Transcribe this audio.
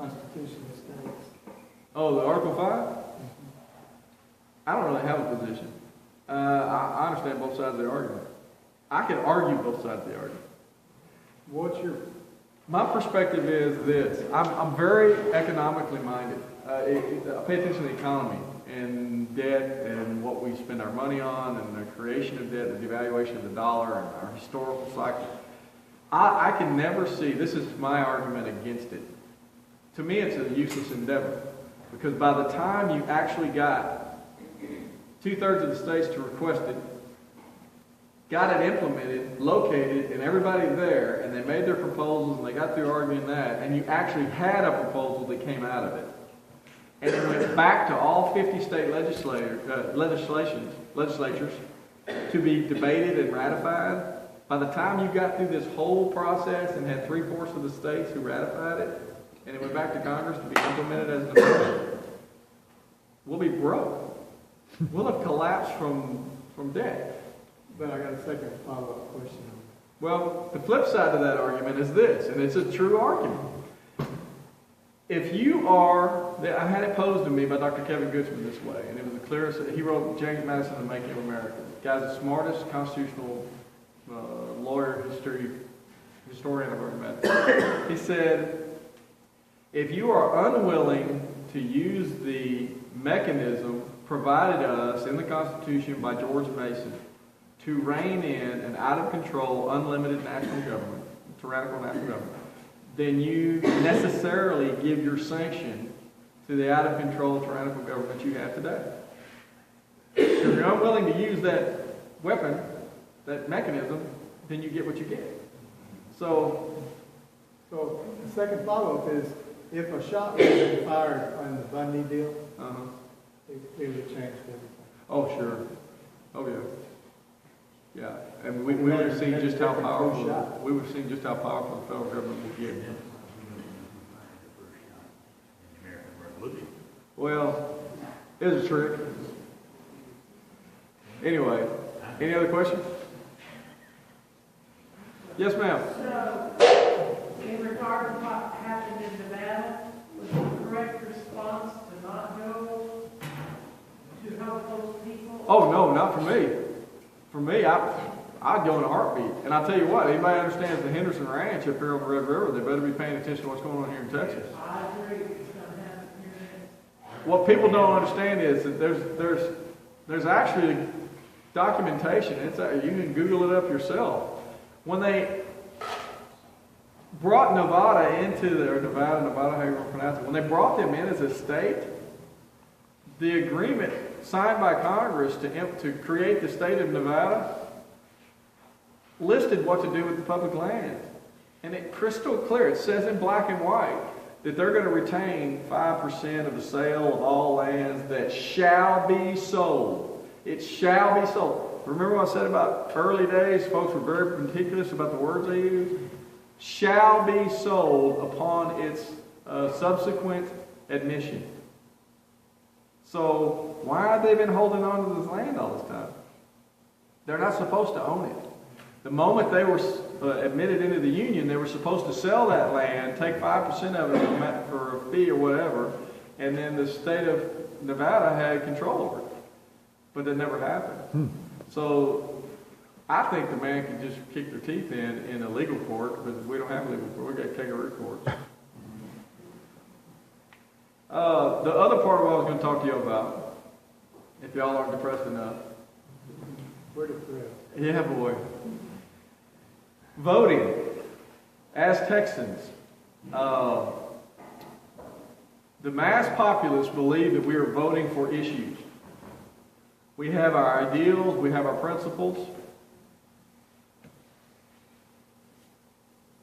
Constitution states. Oh, the Article 5? I don't really have a position. I understand both sides of the argument. I can argue both sides of the argument. What's your... My perspective is this. I'm very economically minded. I pay attention to the economy and debt and what we spend our money on and the creation of debt, the devaluation of the dollar and our historical cycle. I can never see, this is my argument against it. To me, it's a useless endeavor. Because by the time you actually got 2/3 of the states to request it, got it implemented, located, and everybody there, and they made their proposals, and they got through arguing that, and you actually had a proposal that came out of it. And it went back to all 50 state legislatures to be debated and ratified. By the time you got through this whole process and had 3/4 of the states who ratified it, and it went back to Congress to be implemented as an amendment, we'll be broke. We'll have collapsed from debt. But I got a second follow-up question. Well, the flip side of that argument is this, and it's a true argument. If you are, I had it posed to me by Dr. Kevin Goodsman this way, and it was the clearest. He wrote James Madison and Making of America. The guy's the smartest constitutional lawyer, historian I've ever met. He said, if you are unwilling to use the mechanism provided us in the Constitution by George Mason to rein in an out-of-control, unlimited national government, tyrannical national government, then you necessarily give your sanction to the out-of-control, tyrannical government you have today. So if you're unwilling to use that weapon, that mechanism, then you get what you get. So the second follow-up is, if a shot was been fired on the Bundy deal, it would change everything. Oh, sure. Oh, yeah. Yeah, and we would have seen just how powerful the federal government would get. Well, it was a trick. Anyway, any other questions? Yes, ma'am. So, in regard to what happened in Nevada, was the correct response to not go to help those people? Oh, no, not for me. For me, I'd go in a heartbeat. And I'll tell you what, anybody understands the Henderson Ranch up here on the Red River, they better be paying attention to what's going on here in Texas. I agree. It's going to happen here. What people don't understand is that there's actually documentation. You can Google it up yourself. When they brought Nevada, how you want to pronounce it, when they brought them in as a state, the agreement signed by Congress to create the state of Nevada listed what to do with the public land. And it's crystal clear. It says in black and white that they're going to retain 5% of the sale of all lands that shall be sold. It shall be sold. Remember what I said about early days? Folks were very meticulous about the words they used. Shall be sold upon its subsequent admission. So why have they been holding on to this land all this time? They're not supposed to own it. The moment they were admitted into the Union, they were supposed to sell that land, take 5% of it for a fee or whatever, and then the state of Nevada had control over it. But that never happened. So I think the man can just kick their teeth in a legal court, but we don't have a legal court. We've got kangaroo courts. The other part of what I was going to talk to you about, if y'all aren't depressed enough. We're depressed. Yeah, boy. Voting as Texans. The mass populace believe that we are voting for issues. We have our ideals, we have our principles,